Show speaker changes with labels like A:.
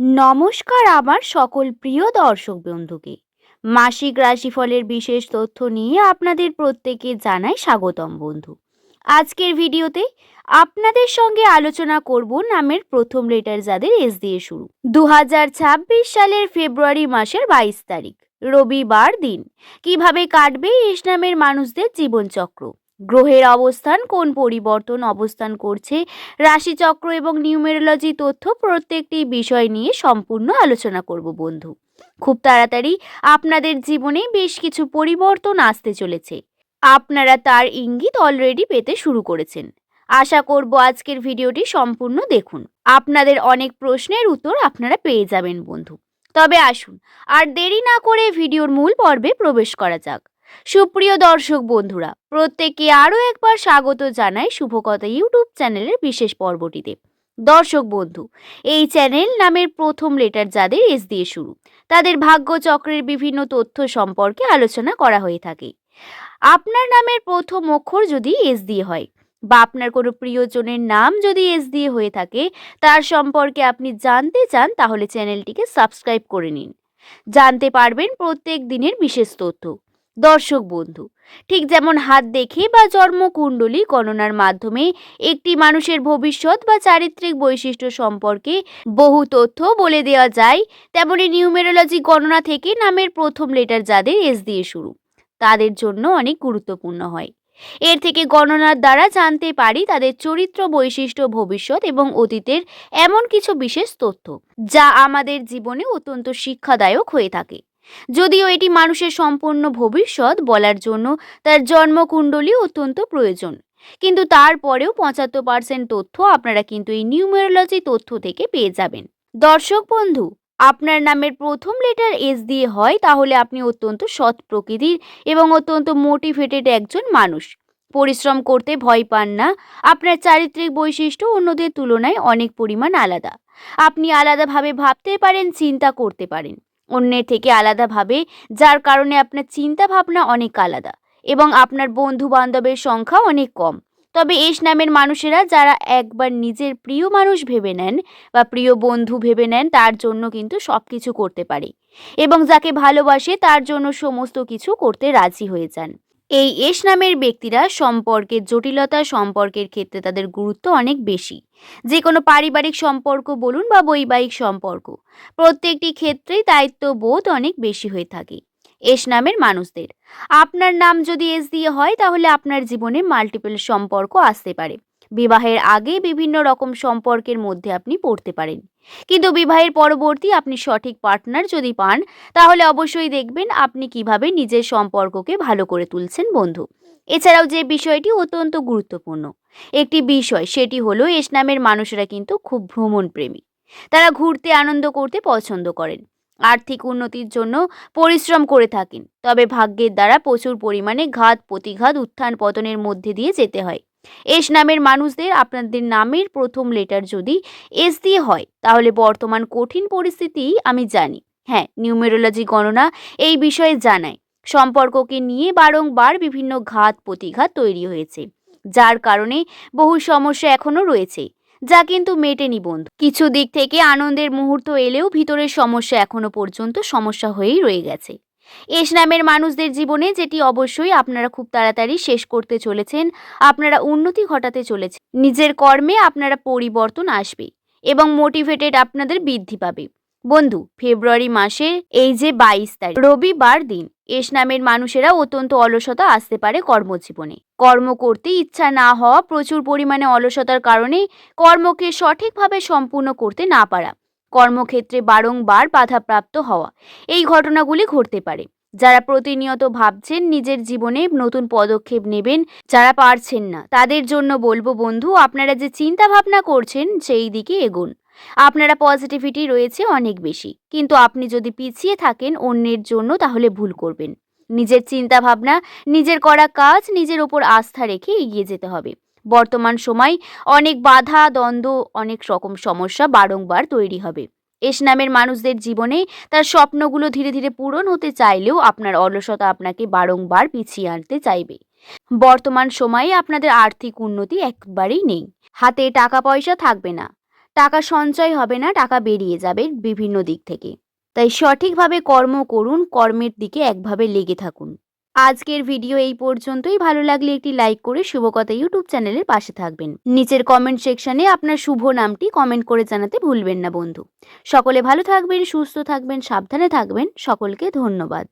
A: নমস্কার আমার সকল প্রিয় দর্শক বন্ধুকে। মাসিক রাশিফলের বিশেষ তথ্য নিয়ে আপনাদের প্রত্যেককে জানাই স্বাগতম বন্ধু। আজকের ভিডিওতে আপনাদের সঙ্গে আলোচনা করব নামের প্রথম লেটার যাদের এস দিয়ে শুরু। 2026 সালের ফেব্রুয়ারি মাসের 22 তারিখ রবিবার দিন কিভাবে কাটবে এস নামের মানুষদের জীবনচক্র, গ্রহের অবস্থান কোন পরিবর্তন অবস্থান করছে, রাশিচক্র এবং নিউমেরোলজি তথ্য প্রত্যেকটি বিষয় নিয়ে সম্পূর্ণ আলোচনা করব বন্ধু। খুব তাড়াতাড়ি আপনাদের জীবনে বেশ কিছু পরিবর্তন আসতে চলেছে, আপনারা তার ইঙ্গিত অলরেডি পেতে শুরু করেছেন। আশা করব আজকের ভিডিওটি সম্পূর্ণ দেখুন, আপনাদের অনেক প্রশ্নের উত্তর আপনারা পেয়ে যাবেন বন্ধু। তবে আসুন আর দেরি না করে ভিডিওর মূল পর্বে প্রবেশ করা যাক। সুপ্রিয় দর্শক বন্ধুরা, প্রত্যেককে আরও একবার স্বাগত জানাই শুভকথা ইউটিউব চ্যানেলের বিশেষ পর্বটিতে। দর্শক বন্ধু, এই চ্যানেল নামের প্রথম লেটার যাদের এস দিয়ে শুরু, তাদের ভাগ্যচক্রের বিভিন্ন তথ্য সম্পর্কে আলোচনা করা হয়ে থাকে। আপনার নামের প্রথম অক্ষর যদি এস দিয়ে হয় বা আপনার কোনো প্রিয়জনের নাম যদি এস দিয়ে হয়ে থাকে, তার সম্পর্কে আপনি জানতে চান, তাহলে চ্যানেলটিকে সাবস্ক্রাইব করে নিন। জানতে পারবেন প্রত্যেক দিনের বিশেষ তথ্য। দর্শক বন্ধু, ঠিক যেমন হাত দেখে বা জন্মকুণ্ডলী গণনার মাধ্যমে একটি মানুষের ভবিষ্যৎ বা চারিত্রিক বৈশিষ্ট্য সম্পর্কে বহু তথ্য বলে দেওয়া যায়, তেমনি নিউমেরোলজি গণনা থেকে নামের প্রথম লেটার যাদের এস দিয়ে শুরু, তাদের জন্য অনেক গুরুত্বপূর্ণ হয়। এর থেকে গণনার দ্বারা জানতে পারি তাদের চরিত্র, বৈশিষ্ট্য, ভবিষ্যৎ এবং অতীতের এমন কিছু বিশেষ তথ্য যা আমাদের জীবনে অত্যন্ত শিক্ষাদায়ক হয়ে থাকে। যদিও এটি মানুষের সম্পূর্ণ ভবিষ্যৎ বলার জন্য তার জন্মকুণ্ডলী অত্যন্ত প্রয়োজন, কিন্তু তারপরেও 75% তথ্য আপনারা কিন্তু এই নিউমেরোলজি তথ্য থেকে পেয়ে যাবেন। দর্শক বন্ধু, আপনার নামের প্রথম লেটার এস দিয়ে হয়, তাহলে আপনি অত্যন্ত সৎ প্রকৃতির এবং অত্যন্ত মোটিভেটেড একজন মানুষ। পরিশ্রম করতে ভয় পান না। আপনার চারিত্রিক বৈশিষ্ট্য অন্যদের তুলনায় অনেক পরিমাণ আলাদা। আপনি আলাদাভাবে ভাবতে পারেন, চিন্তা করতে পারেন অন্যের থেকে আলাদাভাবে, যার কারণে আপনার চিন্তা ভাবনা অনেক আলাদা এবং আপনার বন্ধু বান্ধবের সংখ্যা অনেক কম। তবে এস নামের মানুষেরা যারা একবার নিজের প্রিয় মানুষ ভেবে নেন বা প্রিয় বন্ধু ভেবে নেন, তার জন্য কিন্তু সব কিছু করতে পারে এবং যাকে ভালোবাসে তার জন্য সমস্ত কিছু করতে রাজি হয়ে যান। এই এস নামের ব্যক্তিরা সম্পর্কের জটিলতা, সম্পর্কের ক্ষেত্রে তাদের গুরুত্ব অনেক বেশি। যে কোনো পারিবারিক সম্পর্ক বলুন বা বৈবাহিক সম্পর্ক, প্রত্যেকটি ক্ষেত্রেই দায়িত্ববোধ অনেক বেশি হয়ে থাকে এস নামের মানুষদের। আপনার নাম যদি এস দিয়ে হয়, তাহলে আপনার জীবনে মাল্টিপল সম্পর্ক আসতে পারে। বিবাহের আগে বিভিন্ন রকম সম্পর্কের মধ্যে আপনি পড়তে পারেন, কিন্তু বিবাহের পরবর্তী আপনি সঠিক পার্টনার যদি পান, তাহলে অবশ্যই দেখবেন আপনি কিভাবে নিজের সম্পর্ককে ভালো করে তুলছেন বন্ধু। এছাড়াও যে বিষয়টি অত্যন্ত গুরুত্বপূর্ণ একটি বিষয়, সেটি হলো এস নামের মানুষেরা কিন্তু খুব ভ্রমণ প্রেমী। তারা ঘুরতে, আনন্দ করতে পছন্দ করেন। আর্থিক উন্নতির জন্য পরিশ্রম করে থাকেন, তবে ভাগ্যের দ্বারা প্রচুর পরিমাণে ঘাত প্রতিঘাত, উত্থান পতনের মধ্যে দিয়ে যেতে হয়। এস নামের মানুষদের আপনাদের নামের প্রথম লেটার যদি এস দিয়ে হয়, তাহলে বর্তমান কঠিন পরিস্থিতি আমি জানি। হ্যাঁ, নিউমেরোলজি গণনা এই বিষয়ে জানায় সম্পর্ককে নিয়ে বারংবার বিভিন্ন ঘাত প্রতিঘাত তৈরি হয়েছে, যার কারণে বহু সমস্যা এখনো রয়েছে, যা কিন্তু মেটেনি বন্ধু। কিছু দিক থেকে আনন্দের মুহূর্ত এলেও ভিতরের সমস্যা এখনো পর্যন্ত সমস্যা হয়েই রয়ে গেছে। এস নামের মানুষদের জীবনে যেটি অবশ্যই আপনারা খুব তাড়াতাড়ি শেষ করতে চলেছেন, আপনারা উন্নতি ঘটাতে চলেছেন। নিজের কর্মে আপনারা পরিবর্তন আসবে এবং মোটিভেটেড আপনাদের বৃদ্ধি পাবে বন্ধু। ফেব্রুয়ারি মাসের এই যে 22 তারিখ রবিবার দিন, এস নামের মানুষেরা অত্যন্ত অলসতা আসতে পারে কর্মজীবনে। কর্ম করতে ইচ্ছা না হওয়া, প্রচুর পরিমাণে অলসতার কারণে কর্মকে সঠিকভাবে সম্পূর্ণ করতে না পারা, কর্মক্ষেত্রে বারংবার বাধাপ্রাপ্ত হওয়া, এই ঘটনাগুলি ঘটতে পারে। যারা প্রতিনিয়ত ভাবছেন নিজের জীবনে নতুন পদক্ষেপ নেবেন, যারা পারছেন না, তাদের জন্য বলবো বন্ধু, আপনারা যে চিন্তা ভাবনা করছেন সেই দিকে এগোন। আপনারা পজিটিভিটি রয়েছে অনেক বেশি, কিন্তু আপনি যদি পিছিয়ে থাকেন অন্যের জন্য, তাহলে ভুল করবেন। নিজের চিন্তা ভাবনা, নিজের করা কাজ, নিজের ওপর আস্থা রেখে এগিয়ে যেতে হবে। বর্তমান সময় অনেক বাধা দ্বন্দ্ব, অনেক রকম সমস্যা বারংবার তৈরি হবে। এস নামের মানুষদের জীবনে তার স্বপ্নগুলো ধীরে ধীরে পূরণ হতে চাইলেও আপনার অলসতা আপনাকে বারংবার পিছিয়ে আনতে চাইবে। বর্তমান সময়ে আপনাদের আর্থিক উন্নতি একবারেই নেই, হাতে টাকা পয়সা থাকবে না, টাকা সঞ্চয় হবে না, টাকা বেরিয়ে যাবে বিভিন্ন দিক থেকে। তাই সঠিকভাবে কর্ম করুন, কর্মের দিকে একভাবে লেগে থাকুন। আজকের ভিডিও এই পর্যন্তই। ভালো লাগলে একটি লাইক করে শুভকথা ইউটিউব চ্যানেলের পাশে থাকবেন। নিচের কমেন্ট সেকশনে আপনার শুভ নামটি কমেন্ট করে জানাতে ভুলবেন না বন্ধু। সকলে ভালো থাকবেন, সুস্থ থাকবেন, সাবধানে থাকবেন। সকলকে ধন্যবাদ।